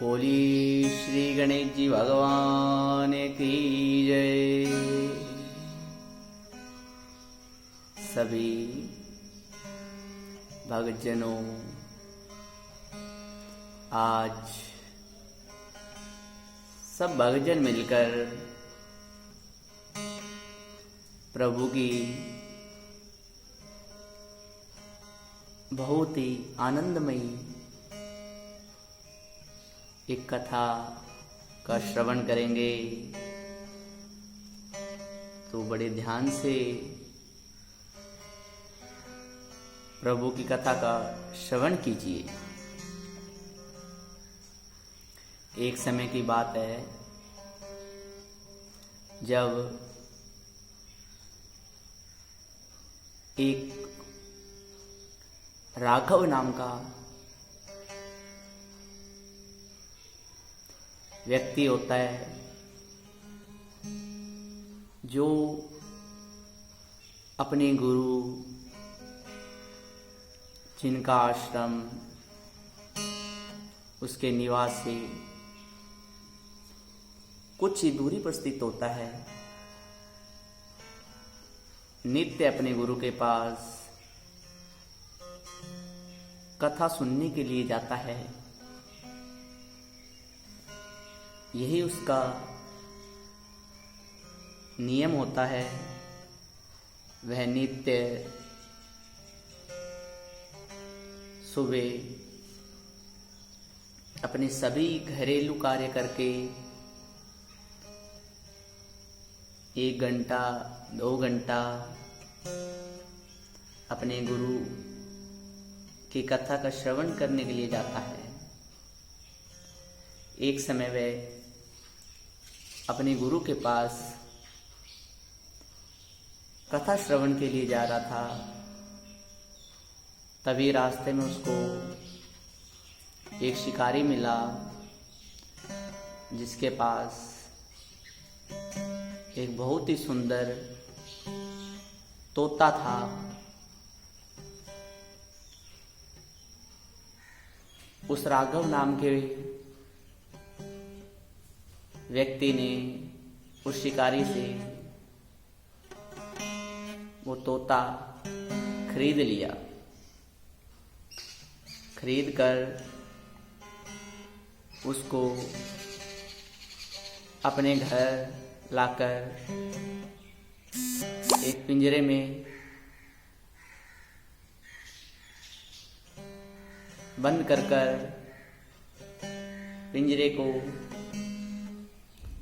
बोली श्री गणेश जी भगवान की जय। सभी भक्तजनों, आज सब भक्तजन मिलकर प्रभु की बहुत ही आनंदमयी एक कथा का श्रवण करेंगे। तो बड़े ध्यान से प्रभु की कथा का श्रवण कीजिए। एक समय की बात है जब एक राघव नाम का व्यक्ति होता है जो अपने गुरु, जिनका आश्रम उसके निवास से कुछ ही दूरी पर स्थित होता है, नित्य अपने गुरु के पास कथा सुनने के लिए जाता है। यही उसका नियम होता है। वह नित्य सुबह अपने सभी घरेलू कार्य करके 1 घंटा 2 घंटा अपने गुरु की कथा का श्रवण करने के लिए जाता है। एक समय वह अपने गुरु के पास कथा श्रवण के लिए जा रहा था। तभी रास्ते में उसको एक शिकारी मिला जिसके पास एक बहुत ही सुंदर तोता था। उस राघव नाम के व्यक्ति ने उस शिकारी से वो तोता खरीद लिया। खरीद कर उसको अपने घर लाकर एक पिंजरे में बंद कर पिंजरे को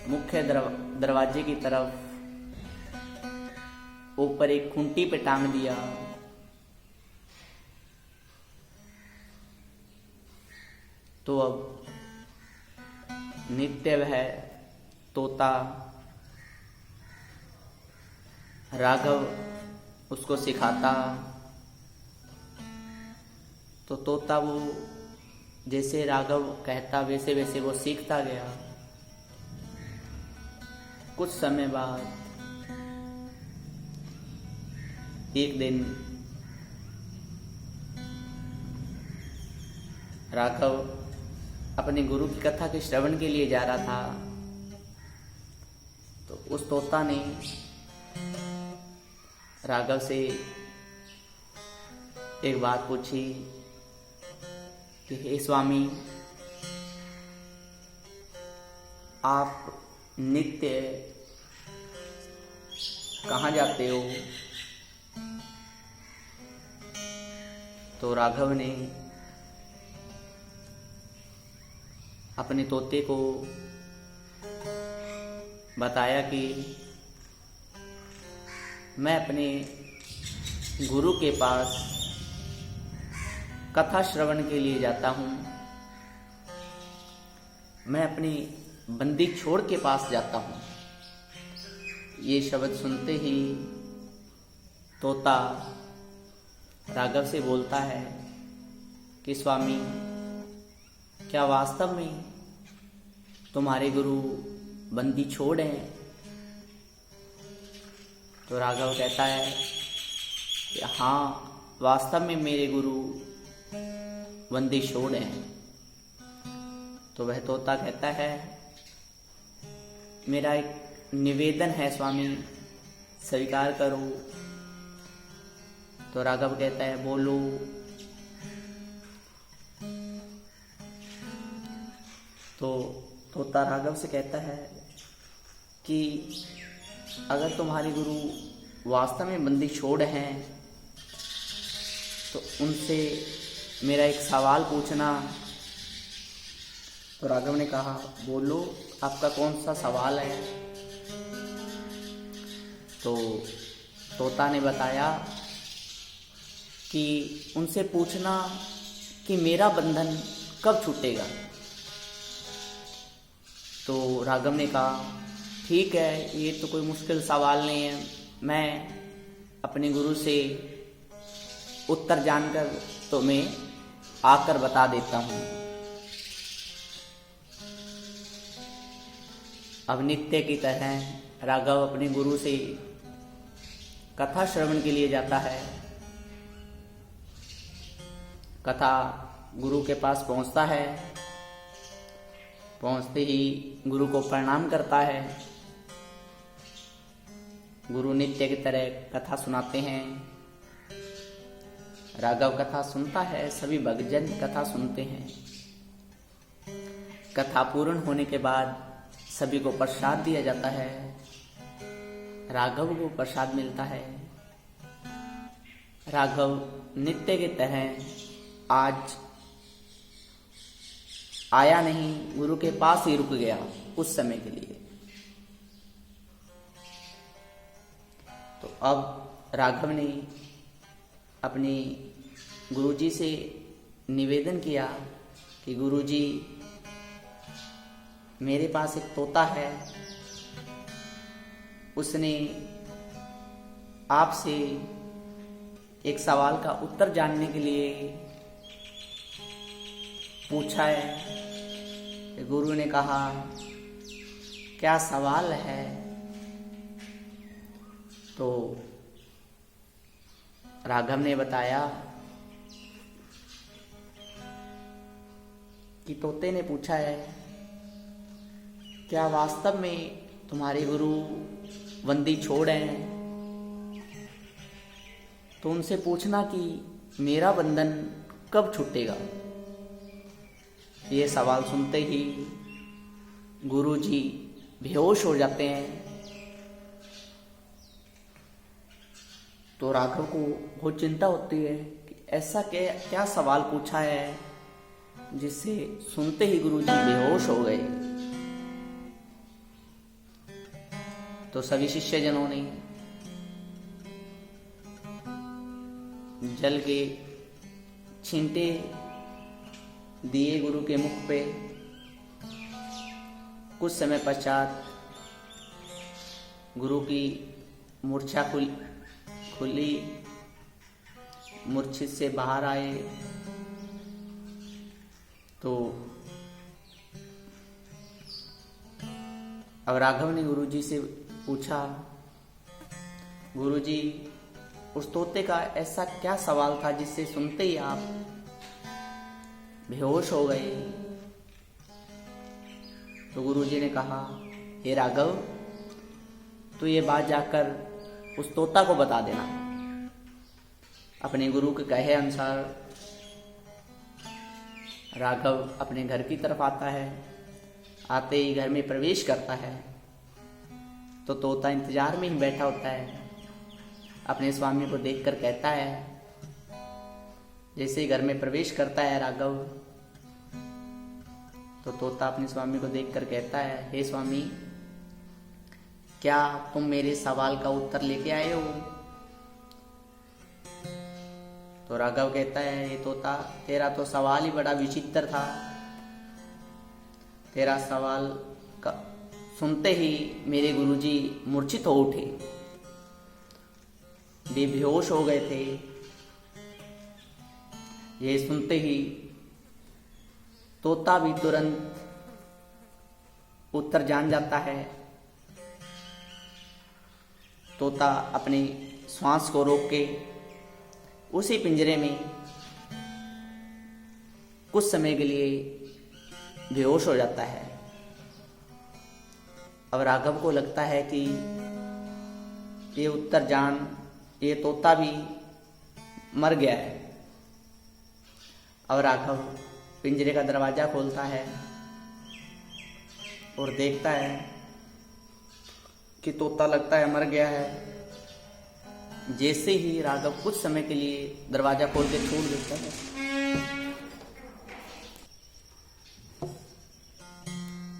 मुख्य दरवाजे की तरफ ऊपर एक खूंटी पे टांग दिया। तो अब नित्य वह तोता राघव उसको सिखाता। तो तोता वो जैसे राघव कहता वैसे वैसे वो सीखता गया। कुछ समय बाद एक दिन राघव अपने गुरु की कथा के श्रवण के लिए जा रहा था। तो उस तोता ने राघव से एक बात पूछी कि हे स्वामी, आप नित्य कहाँ जाते हो? तो राघव ने अपने तोते को बताया कि मैं अपने गुरु के पास कथा श्रवण के लिए जाता हूँ। मैं अपनी बंदी छोड़ के पास जाता हूँ। ये शब्द सुनते ही तोता राघव से बोलता है कि स्वामी, क्या वास्तव में तुम्हारे गुरु बंदी छोड़ हैं? तो राघव कहता है कि हाँ, वास्तव में मेरे गुरु बंदी छोड़ हैं। तो वह तोता कहता है, मेरा एक निवेदन है स्वामी, स्वीकार करो। तो राघव कहता है, बोलो। तो तोता राघव से कहता है कि अगर तुम्हारे गुरु वास्तव में बंदी छोड़ हैं तो उनसे मेरा एक सवाल पूछना। तो राघव ने कहा, बोलो, आपका कौन सा सवाल है? तो तोता ने बताया कि उनसे पूछना कि मेरा बंधन कब छूटेगा। तो राघव ने कहा, ठीक है, ये तो कोई मुश्किल सवाल नहीं है, मैं अपने गुरु से उत्तर जानकर तुम्हें आकर बता देता हूँ। अब नित्य की तरह राघव अपने गुरु से कथा श्रवण के लिए जाता है। कथा गुरु के पास पहुंचता है। पहुंचते ही गुरु को प्रणाम करता है। गुरु नित्य की तरह कथा सुनाते हैं। राघव कथा सुनता है, सभी भक्तजन कथा सुनते हैं। कथा पूर्ण होने के बाद सभी को प्रसाद दिया जाता है। राघव को प्रसाद मिलता है। राघव नित्य की तरह आज आया नहीं, गुरु के पास ही रुक गया कुछ समय के लिए। तो अब राघव ने अपने गुरुजी से निवेदन किया कि गुरुजी, मेरे पास एक तोता है, उसने आपसे एक सवाल का उत्तर जानने के लिए पूछा है। गुरु ने कहा, क्या सवाल है? तो राघव ने बताया कि तोते ने पूछा है, क्या वास्तव में तुम्हारे गुरु बंदी छोड़ हैं? तो उनसे पूछना कि मेरा बंधन कब छूटेगा। ये सवाल सुनते ही गुरुजी बेहोश हो जाते हैं। तो राघव को बहुत चिंता होती है कि ऐसा क्या सवाल पूछा है जिससे सुनते ही गुरुजी बेहोश हो गए। तो सभी शिष्यजनों ने जल के छींटे दिए गुरु के मुख पे। कुछ समय पश्चात गुरु की मूर्छा खुली, मूर्छित से बाहर आए। तो अब राघव ने गुरुजी से पूछा, गुरुजी, उस तोते का ऐसा क्या सवाल था जिससे सुनते ही आप बेहोश हो गए। तो गुरुजी ने कहा, हे राघव, तू ये बात जाकर उस तोता को बता देना। अपने गुरु के कहे अनुसार राघव अपने घर की तरफ आता है। आते ही घर में प्रवेश करता है तो तोता इंतजार में ही बैठा होता है। अपने स्वामी को देखकर कहता है, जैसे ही घर में प्रवेश करता है राघव, तो तोता अपने स्वामी को देखकर कहता है, हे स्वामी, क्या तुम मेरे सवाल का उत्तर लेके आए हो? तो राघव कहता है, हे तोता, तेरा तो सवाल ही बड़ा विचित्र था। तेरा सवाल का सुनते ही मेरे गुरुजी मूर्छित हो उठे, वे बेहोश हो गए थे। ये सुनते ही तोता भी तुरंत उत्तर जान जाता है। तोता अपनी श्वास को रोक के उसी पिंजरे में कुछ समय के लिए बेहोश हो जाता है। अब राघव को लगता है कि ये उत्तरजान, ये तोता भी मर गया है। अब राघव पिंजरे का दरवाजा खोलता है और देखता है कि तोता लगता है मर गया है। जैसे ही राघव कुछ समय के लिए दरवाजा खोल के छोड़ देता है,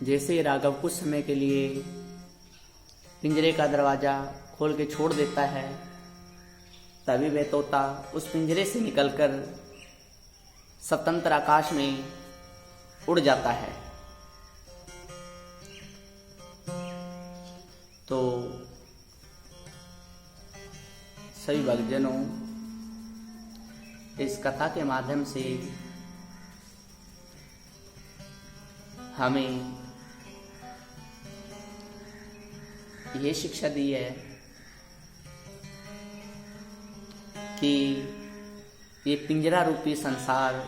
जैसे ही राघव कुछ समय के लिए पिंजरे का दरवाजा खोल के छोड़ देता है, तभी वह तोता उस पिंजरे से निकलकर स्वतंत्र आकाश में उड़ जाता है। तो सभी भक्तजनों, इस कथा के माध्यम से हमें ये शिक्षा दी है कि ये पिंजरा रूपी संसार,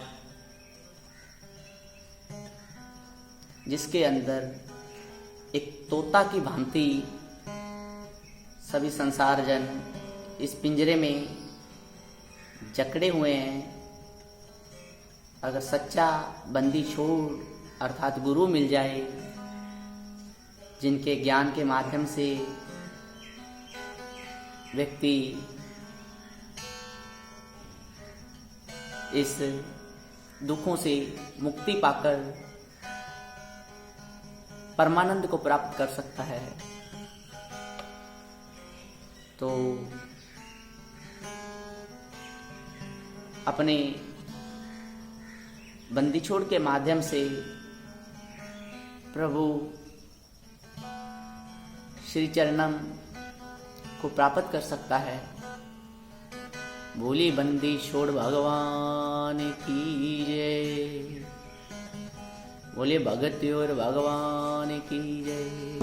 जिसके अंदर एक तोता की भांति सभी संसार जन इस पिंजरे में जकड़े हुए हैं, अगर सच्चा बंदी छोड़ अर्थात गुरु मिल जाए, जिनके ज्ञान के माध्यम से व्यक्ति इस दुखों से मुक्ति पाकर परमानंद को प्राप्त कर सकता है। तो अपने बंदी छोड़ के माध्यम से प्रभु श्री चरणम को प्राप्त कर सकता है। बोली बंदी छोड़ भगवान की जय, बोले भगत और भगवान की जय।